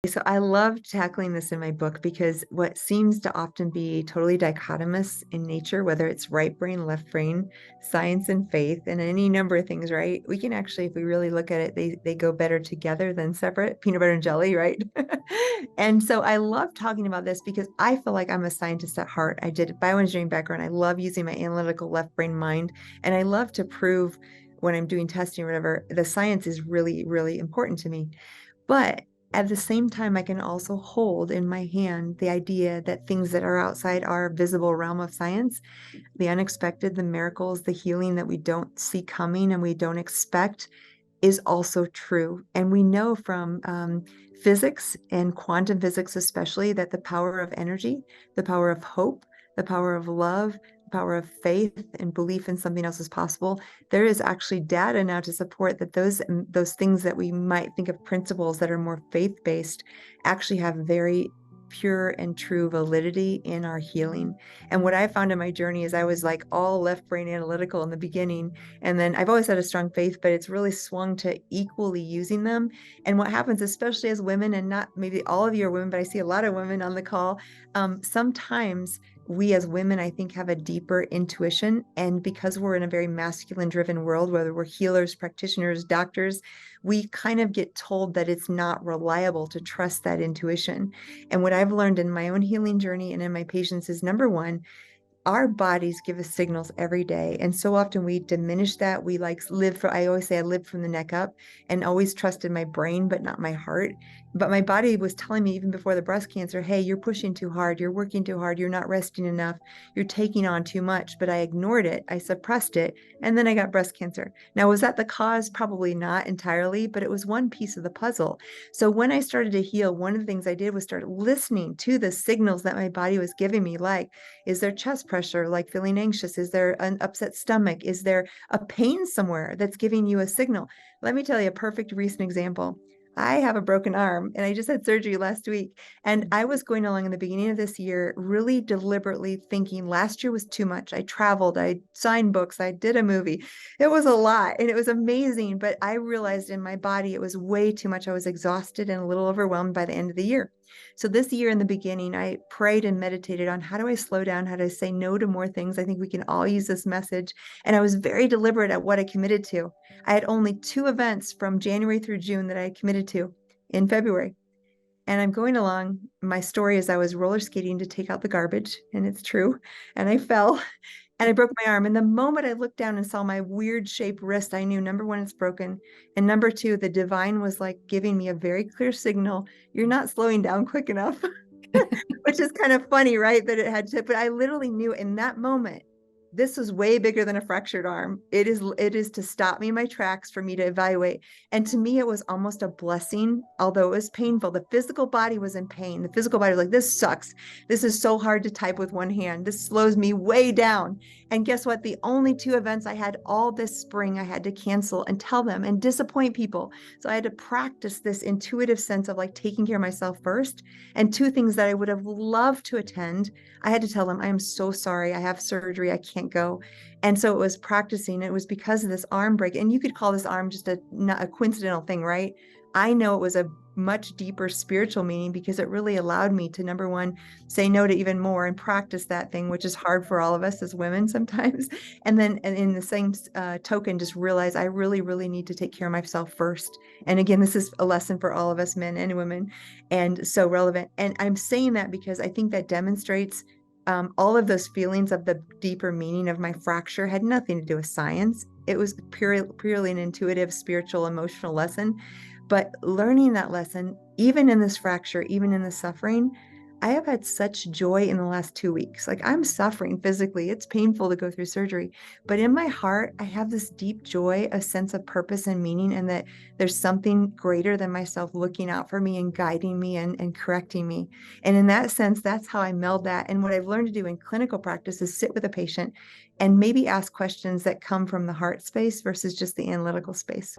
So I love tackling this in my book because what seems to often be totally dichotomous in nature, whether it's right brain, left brain, science and faith, and any number of things, right? We can actually, if we really look at it, they go better together than separate, peanut butter and jelly, right? And so I love talking about this because I feel like I'm a scientist at heart. I did a bioengineering background. I love using my analytical left brain mind, and I love to prove when I'm doing testing or whatever, the science is really, really important to me. But at the same time, I can also hold in my hand the idea that things that are outside our visible realm of science, the unexpected, the miracles, the healing that we don't see coming and we don't expect, is also true. And we know from physics and quantum physics, especially, that the power of energy, the power of hope, the power of love, the power of faith and belief in something else is possible. There is actually data now to support that those things that we might think of principles that are more faith-based actually have very pure and true validity in our healing. And what I found in my journey is I was like all left brain analytical in the beginning, and then I've always had a strong faith, but it's really swung to equally using them. And what happens, especially as women, and not maybe all of you are women, but I see a lot of women on the call, sometimes we as women, I think, have a deeper intuition. And because we're in a very masculine driven world, whether we're healers, practitioners, doctors, we kind of get told that it's not reliable to trust that intuition. And what I've learned in my own healing journey and in my patients is, number one, our bodies give us signals every day. And so often we diminish that. We like live for, I always say I live from the neck up and always trusted my brain, but not my heart. But my body was telling me even before the breast cancer, hey, you're pushing too hard. You're working too hard. You're not resting enough. You're taking on too much. But I ignored it. I suppressed it. And then I got breast cancer. Now, was that the cause? Probably not entirely, but it was one piece of the puzzle. So when I started to heal, one of the things I did was start listening to the signals that my body was giving me, like, is there chest pressure, like feeling anxious? Is there an upset stomach? Is there a pain somewhere that's giving you a signal? Let me tell you a perfect recent example. I have a broken arm and I just had surgery last week. And I was going along in the beginning of this year, really deliberately thinking last year was too much. I traveled, I signed books, I did a movie. It was a lot and it was amazing. But I realized in my body it was way too much. I was exhausted and a little overwhelmed by the end of the year. So this year in the beginning, I prayed and meditated on how do I slow down? How do I say no to more things? I think we can all use this message. And I was very deliberate at what I committed to. I had only 2 events from January through June that I committed to in February. And I'm going along. My story is I was roller skating to take out the garbage, and it's true. And I fell and I broke my arm. And the moment I looked down and saw my weird shaped wrist, I knew, number one, it's broken. And number two, the divine was like giving me a very clear signal. You're not slowing down quick enough, which is kind of funny, right? That it had to, but I literally knew in that moment, this was way bigger than a fractured arm. It is to stop me in my tracks for me to evaluate. And to me, it was almost a blessing, although it was painful. The physical body was in pain. The physical body was like, this sucks. This is so hard to type with one hand. This slows me way down. And guess what? The only 2 events I had all this spring, I had to cancel and tell them and disappoint people. So I had to practice this intuitive sense of like taking care of myself first. And 2 things that I would have loved to attend, I had to tell them, I am so sorry. I have surgery. I can't go. And so it was practicing. It was because of this arm break. And you could call this arm just not a coincidental thing, right? I know it was a much deeper spiritual meaning because it really allowed me to, number one, say no to even more and practice that thing, which is hard for all of us as women sometimes. And then and in the same token, just realize I really, really need to take care of myself first. And again, this is a lesson for all of us, men and women, and so relevant. And I'm saying that because I think that demonstrates all of those feelings of the deeper meaning of my fracture had nothing to do with science. It was purely an intuitive, spiritual, emotional lesson. But learning that lesson, even in this fracture, even in the suffering, I have had such joy in the last 2 weeks. Like I'm suffering physically. It's painful to go through surgery. But in my heart, I have this deep joy, a sense of purpose and meaning, and that there's something greater than myself looking out for me and guiding me and correcting me. And in that sense, that's how I meld that. And what I've learned to do in clinical practice is sit with a patient and maybe ask questions that come from the heart space versus just the analytical space.